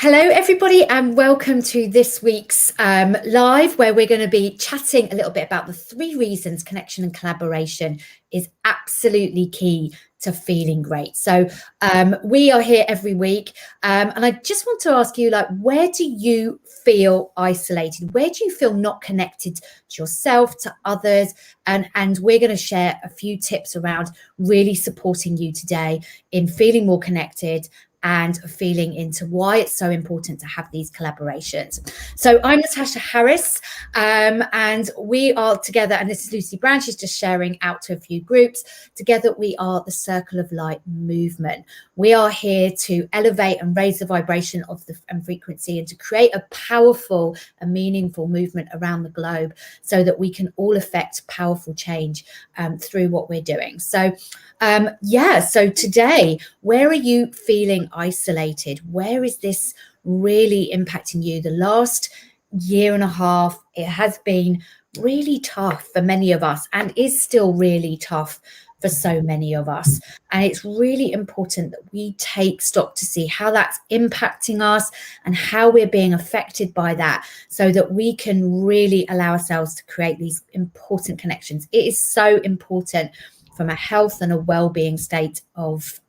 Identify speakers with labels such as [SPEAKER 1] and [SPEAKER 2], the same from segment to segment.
[SPEAKER 1] Hello, everybody, and welcome to this week's live, where we're going to be chatting a little bit about the 3 reasons connection and collaboration is absolutely key to feeling great. So we are here every week, and I just want to ask you, where do you feel isolated? Where do you feel not connected to yourself, to others? And we're going to share a few tips around really supporting you today in feeling more connected and feeling into why it's so important to have these collaborations. So I'm Natasha Harris, and we are together, and this is Lucy Brown. She's just sharing out to a few groups. Together, we are the Circle of Light movement. We are here to elevate and raise the vibration of the frequency and to create a powerful and meaningful movement around the globe so that we can all affect powerful change through what we're doing. So so today, where are you feeling isolated? Where is this really impacting you? The last year and a half, it has been really tough for many of us and is still really tough for so many of us. And it's really important that we take stock to see how that's impacting us and how we're being affected by that so that we can really allow ourselves to create these important connections. It is so important from a health and a well-being state of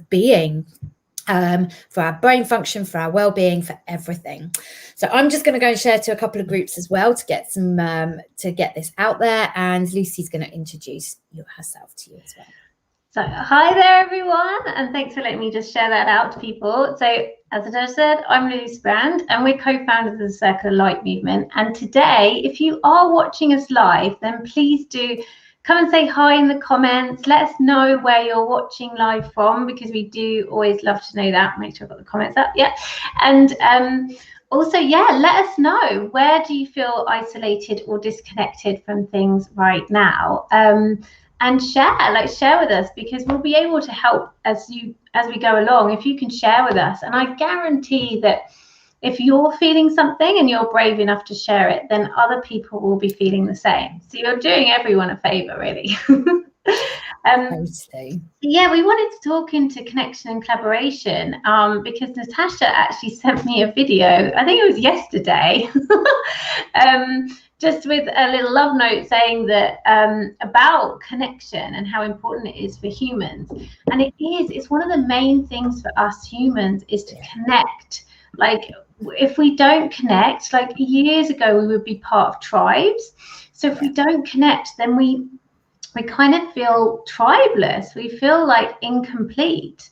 [SPEAKER 1] being, for our brain function, for our well-being, for everything. So I'm just going to go and share to a couple of groups as well to get some to get this out there, and Lucy's going to introduce herself to you as well.
[SPEAKER 2] So hi there everyone, and thanks for letting me just share that out to people. So as I just said, I'm Lucy Brand and we're co-founders of the Circle of Light movement. And today, if you are watching us live, then please do come and say hi in the comments. Let us know where you're watching live from, because we do always love to know that. Make sure I've got the comments up. Yeah. And also, let us know, where do you feel isolated or disconnected from things right now? And share with us, because we'll be able to help as we go along if you can share with us. And I guarantee that if you're feeling something and you're brave enough to share it, then other people will be feeling the same. So you're doing everyone a favor, really. Yeah, we wanted to talk into connection and collaboration because Natasha actually sent me a video, I think it was yesterday, just with a little love note saying that about connection and how important it is for humans. And it's one of the main things for us humans is to connect. Like, if we don't connect, like years ago, we would be part of tribes. So if we don't connect, then we kind of feel tribeless. We feel like incomplete.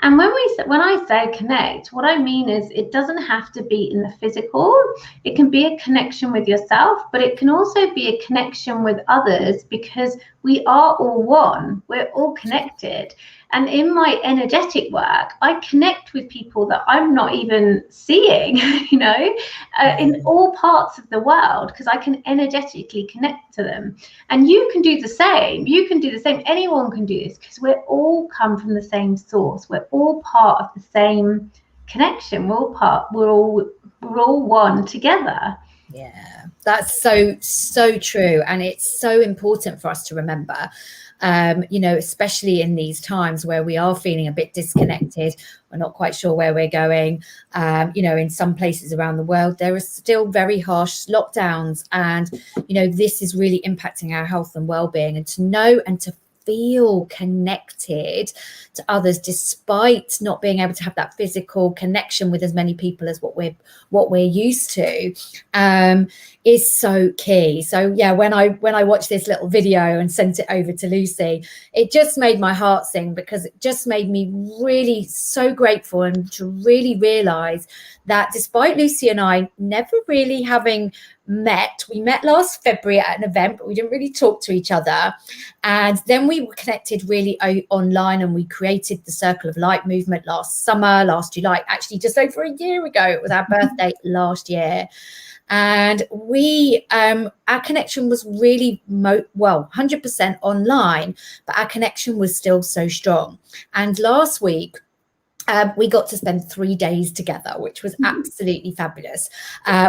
[SPEAKER 2] And when I say connect, what I mean is it doesn't have to be in the physical. It can be a connection with yourself, but it can also be a connection with others, because we are all one. We're all connected. And in my energetic work, I connect with people that I'm not even seeing, in all parts of the world, because I can energetically connect to them. And you can do the same. You can do the same. Anyone can do this, because we're all come from the same source. We're all part of the same connection. We're all one together.
[SPEAKER 1] Yeah, that's so true. And it's so important for us to remember, especially in these times where we are feeling a bit disconnected. We're not quite sure where we're going. In some places around the world, there are still very harsh lockdowns. And, this is really impacting our health and well-being. And to know and to feel connected to others, despite not being able to have that physical connection with as many people as what we're used to, is so key. So yeah, when I watched this little video and sent it over to Lucy, it just made my heart sing, because it just made me really so grateful, and to really realize that despite Lucy and I never really having met, we met last February at an event, but we didn't really talk to each other. And then we were connected really online, and we created the Circle of Light movement last July, actually just over a year ago. It was our birthday last year. And we, our connection was really 100% online, but our connection was still so strong. And last week, we got to spend 3 days together, which was absolutely fabulous.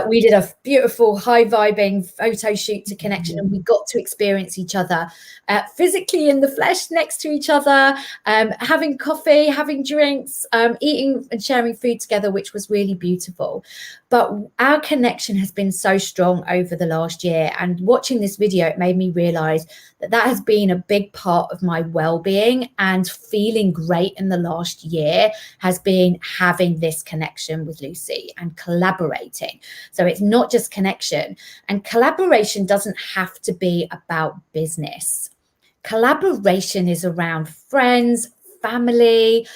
[SPEAKER 1] We did a beautiful high vibing photo shoot to connection, and we got to experience each other physically in the flesh next to each other, having coffee, having drinks, eating and sharing food together, which was really beautiful. But our connection has been so strong over the last year, and watching this video, it made me realize that that has been a big part of my well-being and feeling great in the last year has been having this connection with Lucy and collaborating. So it's not just connection, and collaboration doesn't have to be about business. Collaboration is around friends, family,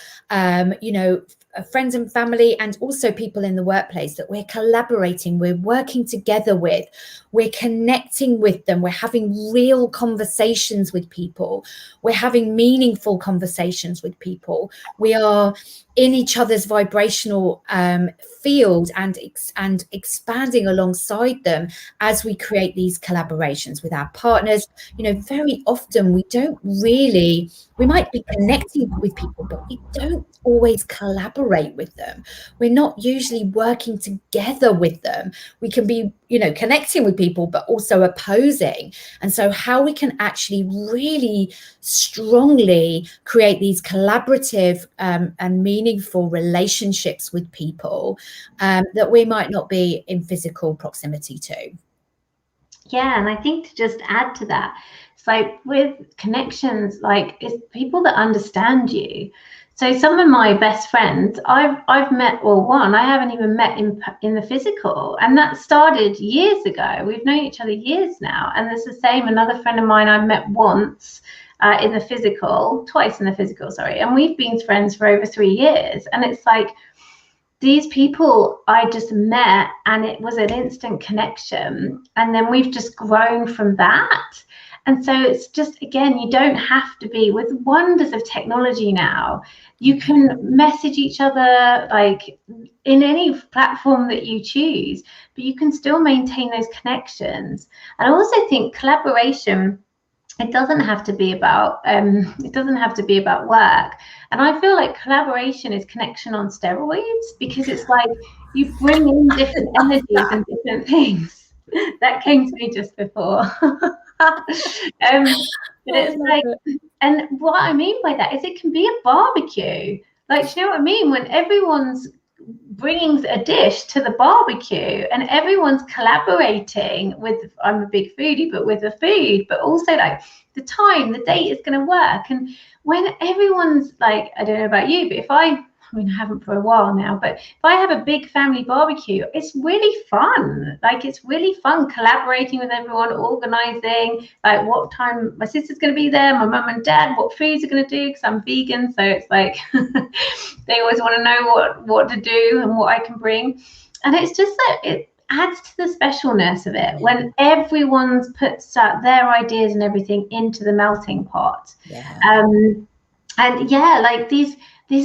[SPEAKER 1] friends and family, and also people in the workplace that we're collaborating, we're working together with, we're connecting with them, we're having real conversations with people, we're having meaningful conversations with people, we are in each other's vibrational field and expanding alongside them as we create these collaborations with our partners. Very often we might be connecting with people, but we don't always collaborate with them. We're not usually working together with them. We can be, connecting with people, but also opposing. And so how we can actually really strongly create these collaborative and meaningful relationships with people that we might not be in physical proximity to.
[SPEAKER 2] Yeah, and I think to just add to that, it's like with connections, like it's people that understand you. So some of my best friends I've met, or one I haven't even met in the physical, and that started years ago. We've known each other years now, and there's the same. Another friend of mine I met once in the physical, twice in the physical, sorry, and we've been friends for over 3 years. And it's like these people I just met, and it was an instant connection, and then we've just grown from that. And so it's just, again, you don't have to be, with wonders of technology now, you can message each other like in any platform that you choose, but you can still maintain those connections. And I also think collaboration, it doesn't have to be about work. And I feel like collaboration is connection on steroids, because it's like you bring in different energies and different things. That came to me just before. But it's like, and what I mean by that is it can be a barbecue. Like, do you know what I mean? When everyone's bringing a dish to the barbecue and everyone's collaborating with, I'm a big foodie, but with the food, but also like the time, the date is going to work. And when everyone's like, I don't know about you, but I haven't for a while now, but if I have a big family barbecue, it's really fun. Like, it's really fun collaborating with everyone, organizing, like what time my sister's going to be there, my mum and dad, what foods are going to do, because I'm vegan. So it's like, they always want to know what to do and what I can bring. And it's just that it adds to the specialness of it when everyone's puts their ideas and everything into the melting pot. And yeah, like these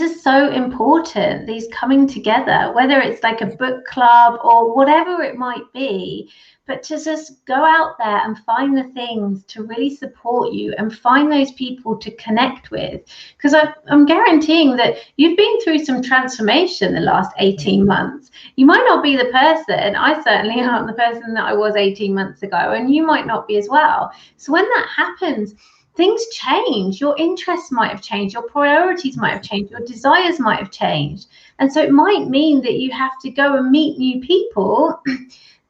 [SPEAKER 2] are so important, these coming together, whether it's like a book club or whatever it might be, but to just go out there and find the things to really support you and find those people to connect with. Because I'm guaranteeing that you've been through some transformation the last 18 months. You might not be the person, I certainly aren't the person that I was 18 months ago, and you might not be as well. So when that happens, things change. Your interests might have changed, your priorities might have changed, your desires might have changed. And so it might mean that you have to go and meet new people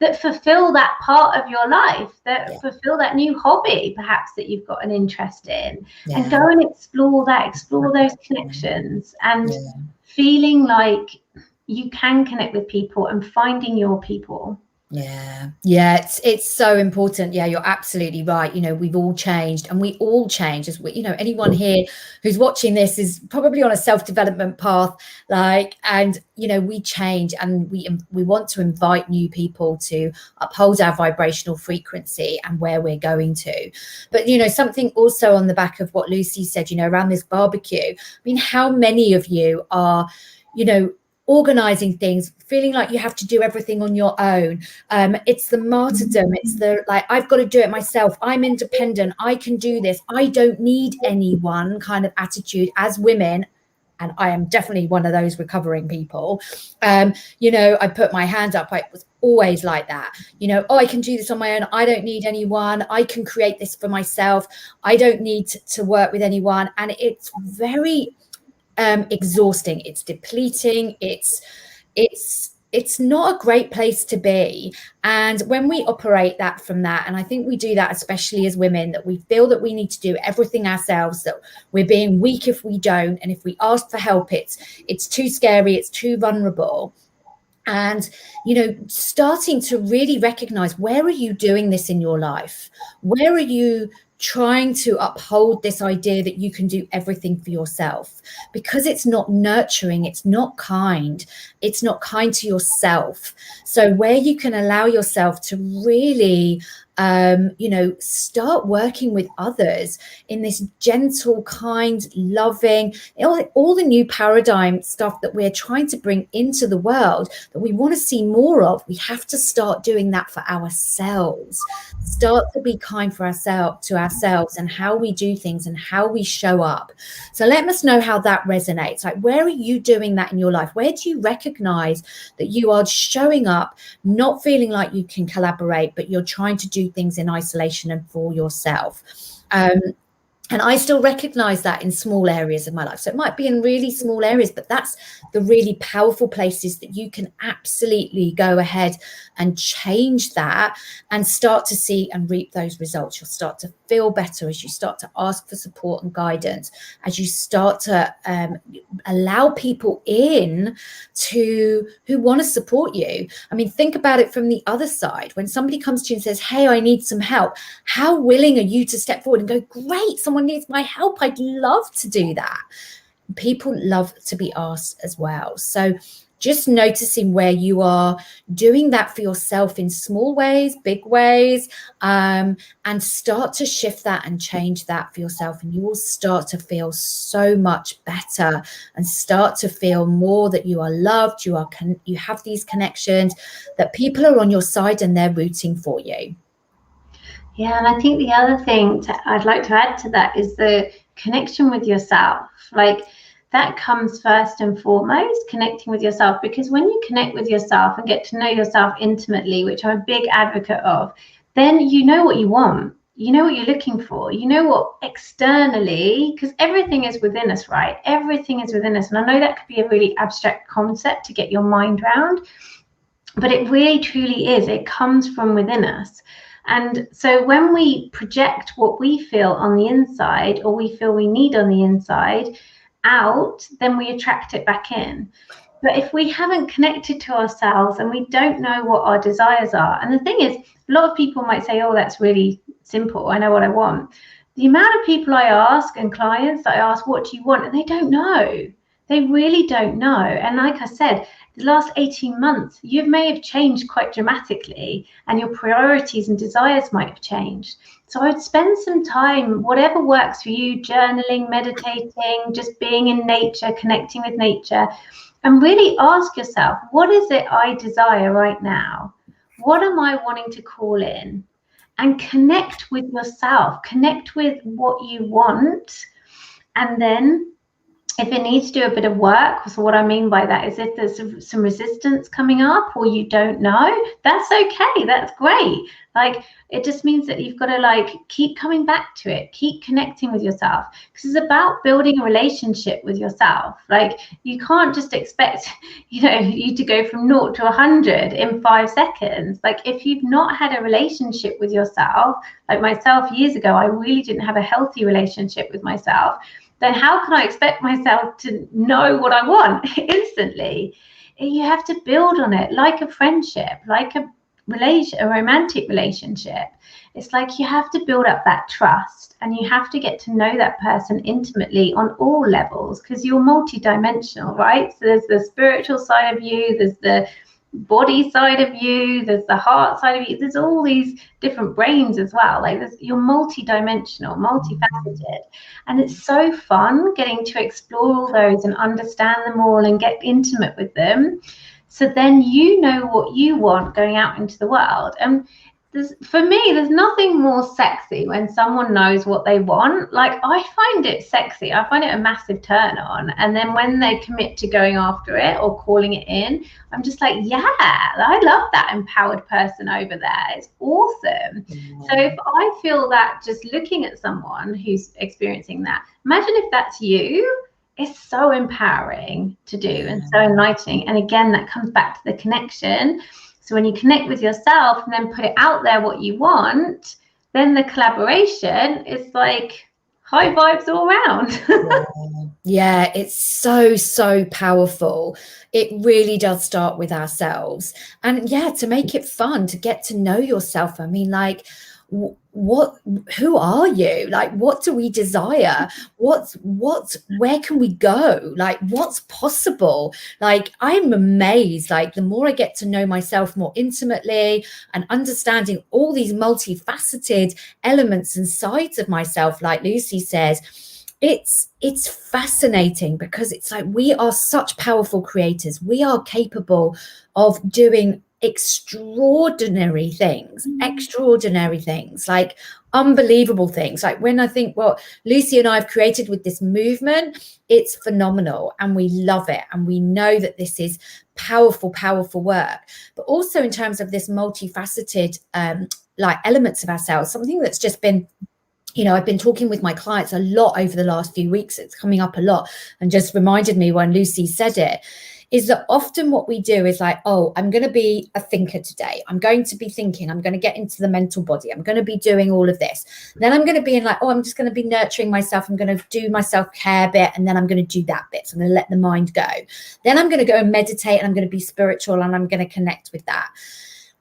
[SPEAKER 2] that fulfill that part of your life, that fulfill that new hobby perhaps that you've got an interest in, and go and explore those connections, and feeling like you can connect with people and finding your people.
[SPEAKER 1] It's so important. You're absolutely right. We've all changed, and we all change as we, anyone here who's watching this is probably on a self-development path, and we change, and we want to invite new people to uphold our vibrational frequency and where we're going to. But something also on the back of what Lucy said, around this barbecue, how many of you are organizing things, feeling like you have to do everything on your own? It's the martyrdom. It's the I've got to do it myself. I'm independent. I can do this. I don't need anyone kind of attitude. As women, and I am definitely one of those recovering people. I put my hand up. I was always like that. Oh, I can do this on my own. I don't need anyone. I can create this for myself. I don't need to work with anyone. And it's very exhausting. It's depleting. It's not a great place to be. And when we operate that from that, and I think we do that especially as women, that we feel that we need to do everything ourselves, that we're being weak if we don't, and if we ask for help, it's too scary, it's too vulnerable. And starting to really recognize, where are you doing this in your life? Where are you trying to uphold this idea that you can do everything for yourself? Because it's not nurturing, it's not kind to yourself. So where you can allow yourself to really start working with others in this gentle, kind, loving, all the new paradigm stuff that we're trying to bring into the world that we want to see more of, we have to start doing that for ourselves. Start to be kind to ourselves and how we do things and how we show up. So let us know how that resonates. Like, where are you doing that in your life? Where do you recognize that you are showing up, not feeling like you can collaborate, but you're trying to do things in isolation and for yourself? And I still recognize that in small areas of my life. So it might be in really small areas, but that's the really powerful places that you can absolutely go ahead and change that and start to see and reap those results. You'll start to feel better as you start to ask for support and guidance, as you start to allow people in who want to support you. I mean, think about it from the other side. When somebody comes to you and says, hey, I need some help, how willing are you to step forward and go, great, someone needs my help, I'd love to do that. People love to be asked as well. So just noticing where you are doing that for yourself in small ways, big ways, and start to shift that and change that for yourself, and you will start to feel so much better and start to feel more that you are loved, you have these connections, that people are on your side and they're rooting for you.
[SPEAKER 2] Yeah, and I think the other thing I'd like to add to that is the connection with yourself. Like, that comes first and foremost, connecting with yourself, because when you connect with yourself and get to know yourself intimately, which I'm a big advocate of, then you know what you want. You know what you're looking for. You know what externally, because everything is within us, right? Everything is within us. And I know that could be a really abstract concept to get your mind around, but it really truly is. It comes from within us. And so when we project what we feel on the inside, or we feel we need on the inside, out, then we attract it back in. But if we haven't connected to ourselves and we don't know what our desires are, and the thing is, a lot of people might say, oh, that's really simple, I know what I want. The amount of people I ask and clients that I ask, what do you want? And they don't know. They really don't know. And like I said, the last 18 months, you may have changed quite dramatically, and your priorities and desires might have changed. So I would spend some time, whatever works for you, journaling, meditating, just being in nature, connecting with nature, and really ask yourself, what is it I desire right now? What am I wanting to call in? And connect with yourself, connect with what you want, and then if it needs to do a bit of work, so what I mean by that is if there's some resistance coming up or you don't know, that's okay, that's great. Like, it just means that you've got to keep coming back to it, keep connecting with yourself, because it's about building a relationship with yourself. Like, you can't just expect, you to go from 0 to 100 in 5 seconds. Like, if you've not had a relationship with yourself, like myself years ago, I really didn't have a healthy relationship with myself. Then how can I expect myself to know what I want instantly? You have to build on it, like a friendship, like a romantic relationship. It's like you have to build up that trust, and you have to get to know that person intimately on all levels, because you're multidimensional, right? So there's the spiritual side of you, there's the body side of you, there's the heart side of you, there's all these different brains as well. Like, you're multi-dimensional, multifaceted, and it's so fun getting to explore all those and understand them all and get intimate with them. So then you know what you want going out into the world. And for me, there's nothing more sexy when someone knows what they want. Like, I find it sexy. I find it a massive turn on. And then when they commit to going after it or calling it in, I'm just like, yeah, I love that empowered person over there. It's awesome. So if I feel that just looking at someone who's experiencing that, imagine if that's you. It's so empowering to do and so enlightening. And again, that comes back to the connection. So when you connect with yourself and then put it out there what you want, then the collaboration is like high vibes all around.
[SPEAKER 1] Yeah, it's so powerful. It really does start with ourselves. And yeah, to make it fun, to get to know yourself. I mean, like, who are you? Like, what do we desire? Where can we go? Like, what's possible? Like, I'm amazed. Like, the more I get to know myself more intimately and understanding all these multifaceted elements and sides of myself, like Lucy says, it's fascinating, because it's like, we are such powerful creators. We are capable of doing extraordinary things, like unbelievable things. Like, when I think what Lucy and I have created with this movement, it's phenomenal, and we love it, and we know that this is powerful work. But also in terms of this multifaceted like elements of ourselves, something that's just been, I've been talking with my clients a lot over the last few weeks. It's coming up a lot, and just reminded me when Lucy said it, is that often what we do is like, oh, I'm going to be a thinker today. I'm going to be thinking. I'm going to get into the mental body. I'm going to be doing all of this. Then I'm going to be in like, oh, I'm just going to be nurturing myself. I'm going to do my self-care bit. And then I'm going to do that bit. So I'm going to let the mind go. Then I'm going to go and meditate, and I'm going to be spiritual, and I'm going to connect with that.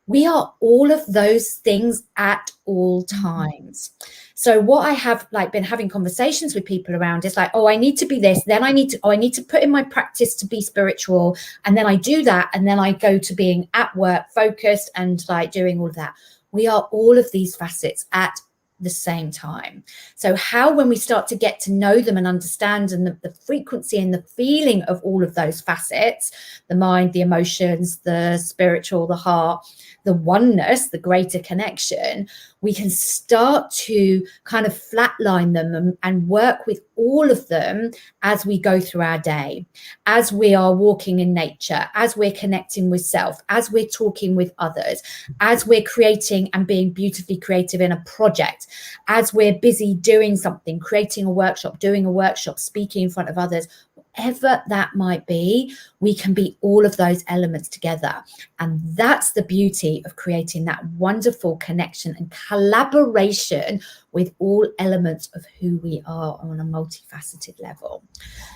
[SPEAKER 1] We are all of those things at all times. So what I have like been having conversations with people around is like, oh, I need to be this, then I need to put in my practice to be spiritual, and then I do that, and then I go to being at work focused and like doing all of that. We are all of these facets at the same time. So how, when we start to get to know them and understand, and the frequency and the feeling of all of those facets, the mind, the emotions, the spiritual, the heart, the oneness, the greater connection, we can start to kind of flatline them and work with all of them as we go through our day, as we are walking in nature, as we're connecting with self, as we're talking with others, as we're creating and being beautifully creative in a project, as we're busy doing something, creating a workshop, doing a workshop, speaking in front of others, whatever that might be, we can be all of those elements together. And that's the beauty of creating that wonderful connection and collaboration with all elements of who we are on a multifaceted level.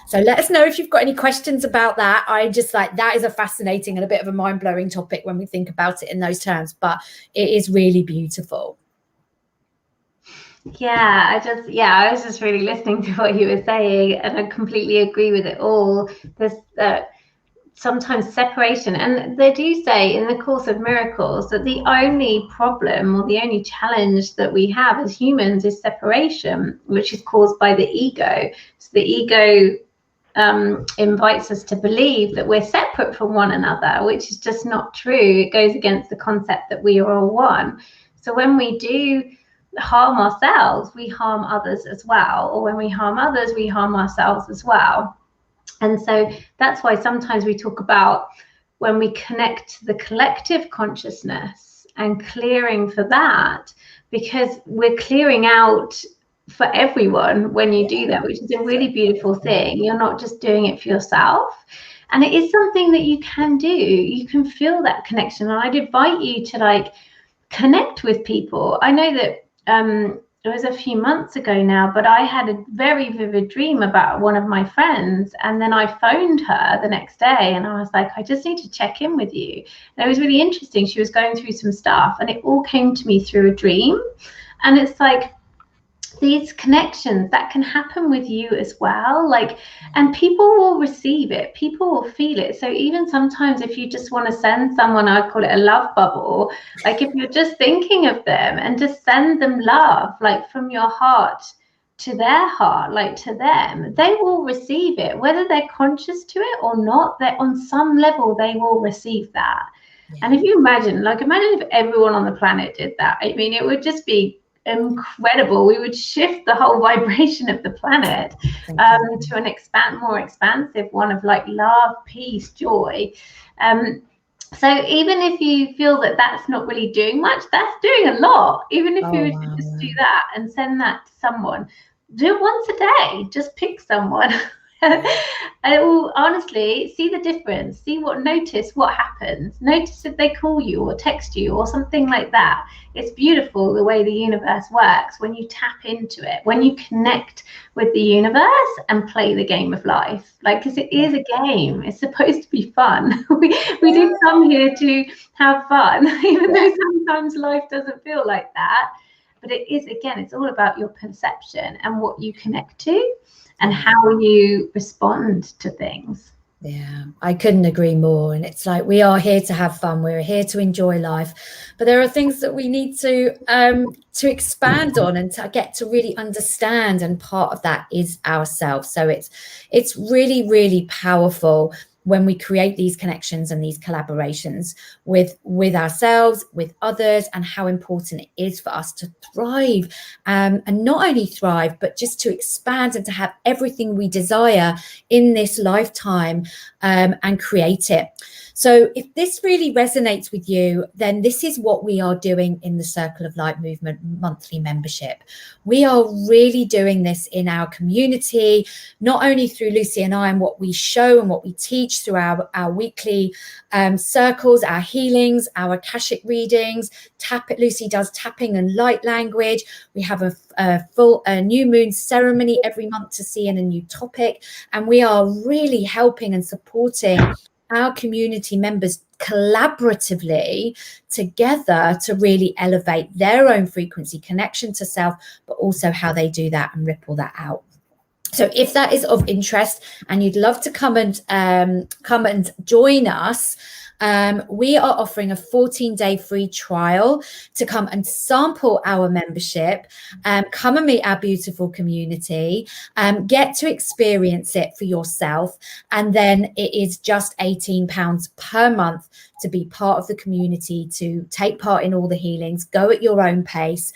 [SPEAKER 1] So let us know if you've got any questions about that. I just like, that is a fascinating and a bit of a mind-blowing topic when we think about it in those terms, but it is really beautiful.
[SPEAKER 2] Yeah, I was just really listening to what you were saying, and I completely agree with it all. There's sometimes separation, and they do say in the Course of Miracles that the only problem or the only challenge that we have as humans is separation, which is caused by the ego. So the ego invites us to believe that we're separate from one another, which is just not true. It goes against the concept that we are all one. So when we do harm ourselves, we harm others as well, or when we harm others, we harm ourselves as well. And so that's why sometimes we talk about when we connect to the collective consciousness and clearing for that, because we're clearing out for everyone when you do that, which is a really beautiful thing. You're not just doing it for yourself. And it is something that you can do. You can feel that connection. And I'd invite you to like connect with people. I know that it was a few months ago now, but I had a very vivid dream about one of my friends, and then I phoned her the next day and I was like, I just need to check in with you. And it was really interesting. She was going through some stuff, and it all came to me through a dream. And it's like these connections that can happen with you as well, like, and people will receive it, people will feel it. So even sometimes if you just want to send someone, I call it a love bubble, like if you're just thinking of them and just send them love, like from your heart to their heart, like to them, they will receive it, whether they're conscious to it or not. That on some level they will receive that. And if you imagine if everyone on the planet did that, I mean, it would just be incredible. We would shift the whole vibration of the planet to an more expansive one of like love, peace, joy. So even if you feel that that's not really doing much, that's doing a lot. Even if you would just do that and send that to someone, do it once a day. Just pick someone. And it will honestly see the difference. Notice what happens. Notice if they call you or text you or something like that. It's beautiful the way the universe works when you tap into it, when you connect with the universe and play the game of life. Like, because it is a game. It's supposed to be fun. We do come here to have fun, even though sometimes life doesn't feel like that. But it is, again, it's all about your perception and what you connect to and how you respond to things.
[SPEAKER 1] Yeah, I couldn't agree more. And it's like, we are here to have fun. We're here to enjoy life, but there are things that we need to expand on and to get to really understand. And part of that is ourselves. So it's really, really powerful when we create these connections and these collaborations with ourselves, with others, and how important it is for us to thrive, and not only thrive, but just to expand and to have everything we desire in this lifetime, and create it. So if this really resonates with you, then this is what we are doing in the Circle of Light Movement monthly membership. We are really doing this in our community, not only through Lucy and I and what we show and what we teach through our weekly circles, our healings, our Akashic readings. Lucy does tapping and light language. We have a full new moon ceremony every month to see in a new topic. And we are really helping and supporting our community members collaboratively together to really elevate their own frequency, connection to self, but also how they do that and ripple that out. So if that is of interest and you'd love to come and join us, we are offering a 14-day free trial to come and sample our membership, come and meet our beautiful community, get to experience it for yourself. And then it is just £18 per month to be part of the community, to take part in all the healings, go at your own pace,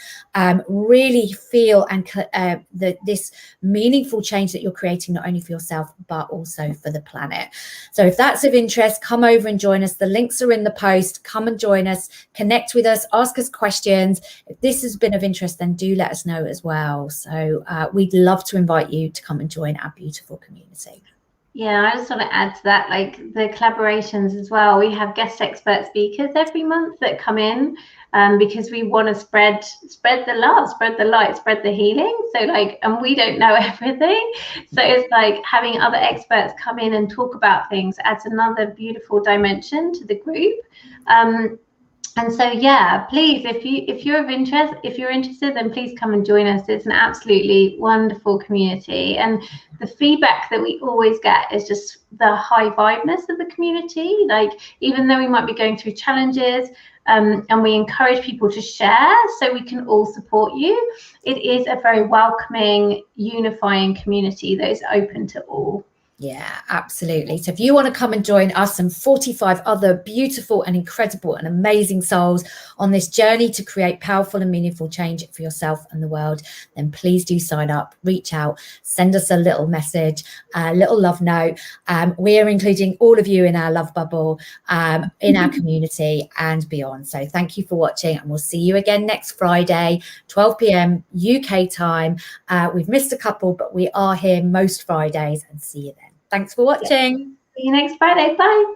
[SPEAKER 1] really feel this meaningful change that you're creating, not only for yourself, but also for the planet. So if that's of interest, come over and join us. The links are in the post. Come and join us, connect with us, ask us questions. If this has been of interest, then do let us know as well. So we'd love to invite you to come and join our beautiful community.
[SPEAKER 2] Yeah, I just want to add to that, like the collaborations as well. We have guest expert speakers every month that come in, because we want to spread the love, spread the light, spread the healing. So like, and we don't know everything. So it's like having other experts come in and talk about things adds another beautiful dimension to the group. And so, yeah, please, if you're interested, then please come and join us. It's an absolutely wonderful community. And the feedback that we always get is just the high vibeness of the community. Like, even though we might be going through challenges, and we encourage people to share so we can all support you, it is a very welcoming, unifying community that is open to all.
[SPEAKER 1] Yeah, absolutely. So if you want to come and join us and 45 other beautiful and incredible and amazing souls on this journey to create powerful and meaningful change for yourself and the world, then please do sign up, reach out, send us a little message, a little love note. We are including all of you in our love bubble, in our community and beyond. So thank you for watching, and we'll see you again next Friday, 12 p.m. UK time. We've missed a couple, but we are here most Fridays, and see you then. Thanks for watching.
[SPEAKER 2] See you next Friday. Bye.